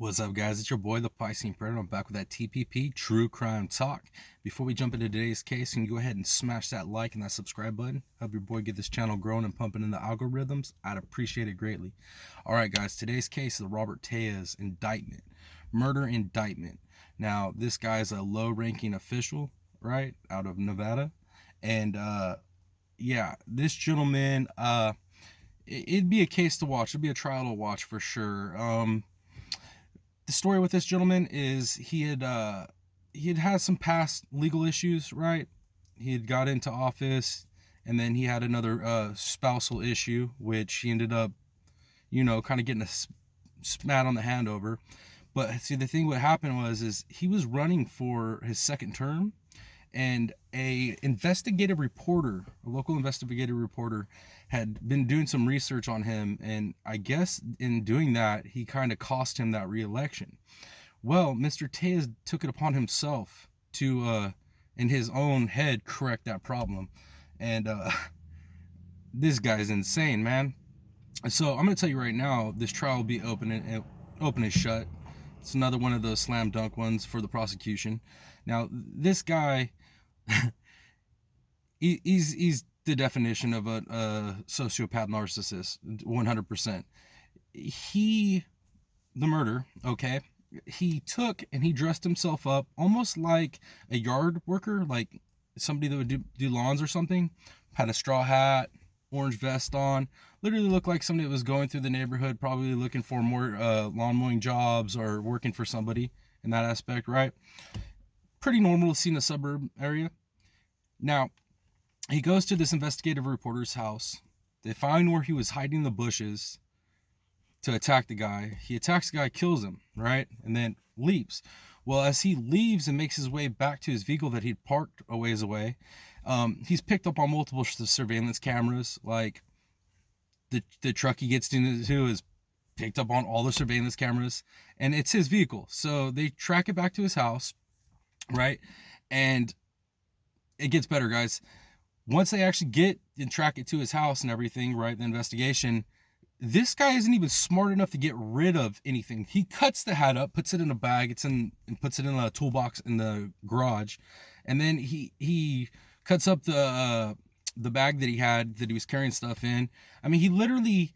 What's up, guys? It's your boy, the Piscean Predator. I'm back with that TPP True Crime Talk. Before we jump into today's case, can you go ahead and smash that like and that subscribe button? Help your boy get this channel growing and pumping in the algorithms. I'd appreciate it greatly. All right, guys. Today's case is the Robert Tejas indictment, murder indictment. Now, this guy's a low-ranking official, right, out of Nevada, and yeah, this gentleman, it'd be a case to watch. It'd be a trial to watch for sure. The story with this gentleman is he had some past legal issues, right? He had got into office, and then he had another spousal issue, which he ended up, kind of getting a spat on the hand over. But see, the thing what happened is he was running for his second term, and a local investigative reporter had been doing some research on him, and I guess in doing that, he kind of cost him that re-election. Well, Mr. Tejas took it upon himself to, in his own head, correct that problem. And this guy's insane, man. So I'm going to tell you right now, this trial will be open and shut. It's another one of those slam dunk ones for the prosecution. Now, this guy, he's the definition of a sociopath narcissist, 100%. The murder, okay, he took and he dressed himself up almost like a yard worker, like somebody that would do lawns or something. Had a straw hat, orange vest on, literally looked like somebody that was going through the neighborhood, probably looking for more lawn mowing jobs or working for somebody in that aspect, right? Pretty normal to see in a suburb area. Now, he goes to this investigative reporter's house. They find where he was hiding in the bushes to attack the guy. He attacks the guy, kills him, right? And then leaves. Well, as he leaves and makes his way back to his vehicle that he'd parked a ways away, he's picked up on multiple surveillance cameras. Like, the truck he gets into is picked up on all the surveillance cameras, and it's his vehicle. So they track it back to his house, right? And it gets better, guys. Once they actually get and track it to his house and everything, right, the investigation, this guy isn't even smart enough to get rid of anything. He cuts the hat up, puts it in a bag, and puts it in a toolbox in the garage, and then he cuts up the bag that he was carrying stuff in. I mean, he literally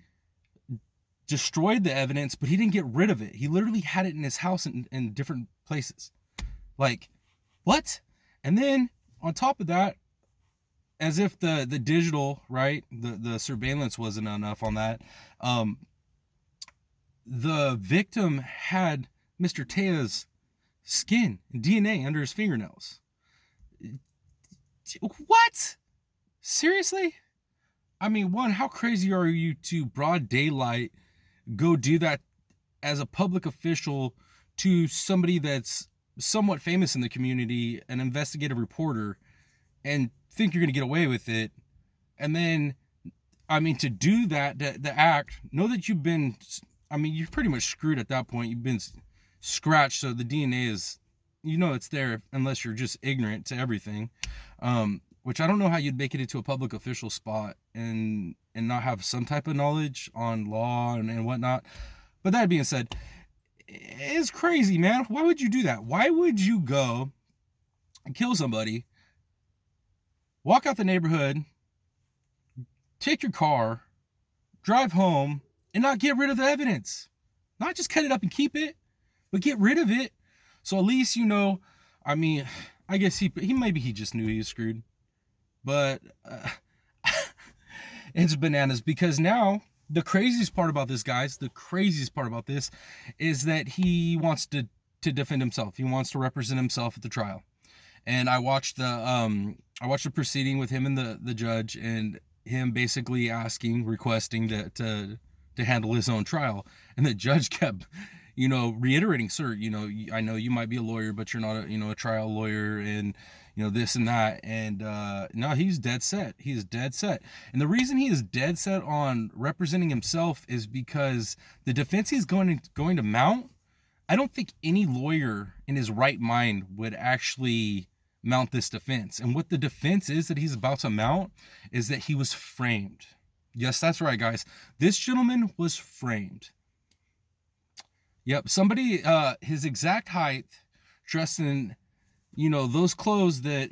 destroyed the evidence, but he didn't get rid of it. He literally had it in his house in different places. Like, what? And then on top of that, as if the digital, right, the surveillance wasn't enough on that, the victim had Mr. Tejas' skin and DNA under his fingernails. What? Seriously? I mean, one, how crazy are you to broad daylight go do that as a public official to somebody that's somewhat famous in the community, an investigative reporter, and think you're going to get away with it? And then, I mean, to do that, the act, know that you're pretty much screwed at that point. You've been scratched, so the DNA is, it's there unless you're just ignorant to everything. Which I don't know how you'd make it into a public official spot and not have some type of knowledge on law and whatnot. But that being said, it's crazy, man. Why would you do that? Why would you go and kill somebody, walk out the neighborhood, take your car, drive home, and not get rid of the evidence? Not just cut it up and keep it, but get rid of it. So at least, I mean, I guess maybe he just knew he was screwed. But it's bananas, because now the craziest part about this, guys, is that he wants to defend himself. He wants to represent himself at the trial. And I watched the proceeding with him and the judge, and him basically requesting to handle his own trial. And the judge kept, reiterating, sir, I know you might be a lawyer, but you're not a trial lawyer, and this and that. And no, he's dead set. He's dead set. And the reason he is dead set on representing himself is because the defense he's going to mount, I don't think any lawyer in his right mind would actually mount this defense. And what the defense is that he's about to mount is that he was framed. Yes, that's right, guys. This gentleman was framed. Yep, somebody his exact height, dressed in, those clothes that,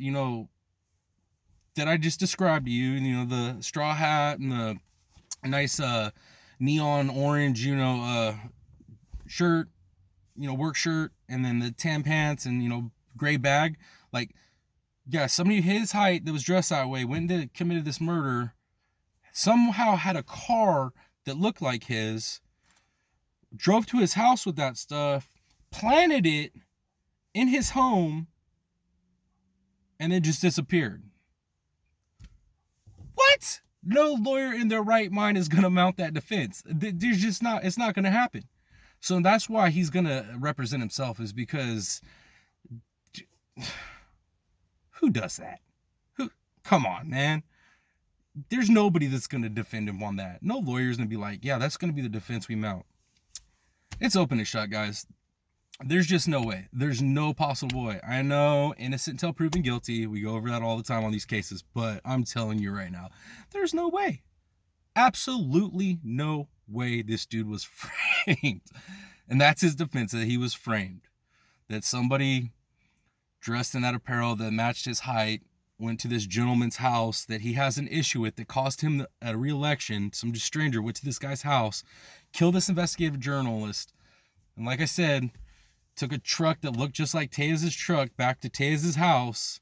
that I just described to you, the straw hat and the nice neon orange, shirt, work shirt, and then the tan pants and, gray bag. Like, yeah, somebody his height that was dressed that way went and committed this murder, somehow had a car that looked like his, drove to his house with that stuff, planted it in his home, and then just disappeared. What? No lawyer in their right mind is going to mount that defense. There's just not, it's not going to happen. So that's why he's going to represent himself, is because who does that? Come on, man. There's nobody that's going to defend him on that. No lawyer's going to be like, yeah, that's going to be the defense we mount. It's open and shut, guys. There's just no way. There's no possible way. I know, innocent until proven guilty. We go over that all the time on these cases, but I'm telling you right now, there's no way. Absolutely no way this dude was framed. And that's his defense, that he was framed. That somebody dressed in that apparel that matched his height went to this gentleman's house that he has an issue with, that cost him a re-election. Some stranger went to this guy's house, killed this investigative journalist, and like I said, took a truck that looked just like Tejas' truck back to Tejas' house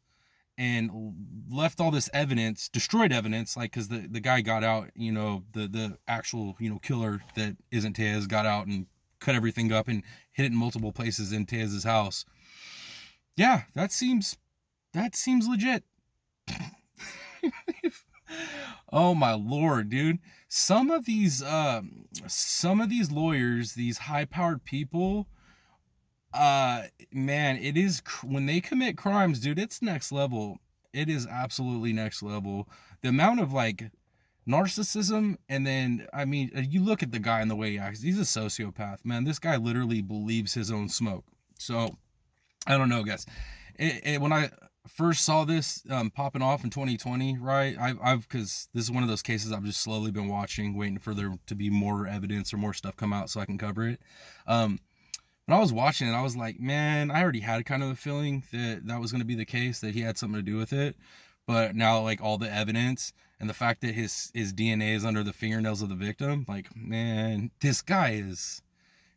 and left all this evidence, destroyed evidence, like, because the guy got out, the actual, killer that isn't Tejas got out and cut everything up and hid it in multiple places in Tejas' house. Yeah, that seems legit. Oh my Lord, dude. Some of these lawyers, these high-powered people, man, it is, when they commit crimes, dude, it's next level. It is absolutely next level. The amount of, like, narcissism, and then, I mean, you look at the guy and the way he acts, he's a sociopath, man. This guy literally believes his own smoke. So, I don't know, guys. When I first saw this popping off in 2020, right, because this is one of those cases I've just slowly been watching, waiting for there to be more evidence or more stuff come out so I can cover it. When I was watching it, I was like, man, I already had kind of a feeling that was going to be the case, that he had something to do with it. But now, like, all the evidence and the fact that his DNA is under the fingernails of the victim, like, man, this guy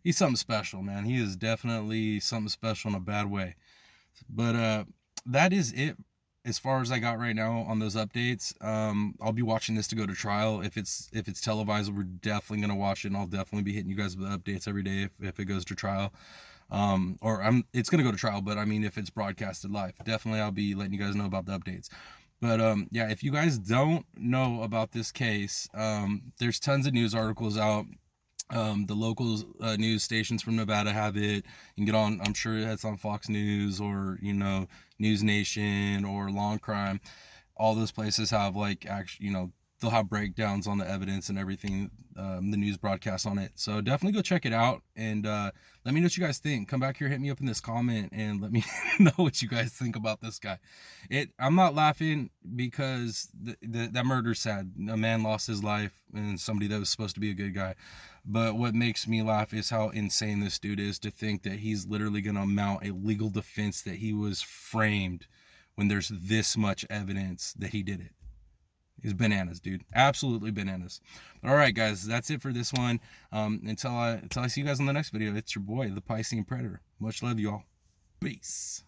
he's something special, man. He is definitely something special in a bad way. But that is it as far as I got right now on those updates. I'll be watching this to go to trial. If it's televised, we're definitely gonna watch it, and I'll definitely be hitting you guys with updates every day if it goes to trial. It's gonna go to trial, but I mean, if it's broadcasted live, definitely I'll be letting you guys know about the updates. But yeah, if you guys don't know about this case, there's tons of news articles out. The local news stations from Nevada have it. You can get on, I'm sure it's on Fox News or, News Nation or Long Crime. All those places have, like, actually, they'll have breakdowns on the evidence and everything, the news broadcasts on it. So definitely go check it out, and let me know what you guys think. Come back here, hit me up in this comment, and let me know what you guys think about this guy. I'm not laughing because that murder's sad. A man lost his life, and somebody that was supposed to be a good guy. But what makes me laugh is how insane this dude is, to think that he's literally going to mount a legal defense that he was framed when there's this much evidence that he did it. It's bananas, dude. Absolutely bananas. But all right, guys, that's it for this one. Until I see you guys on the next video, it's your boy, the Piscean Predator. Much love, y'all. Peace.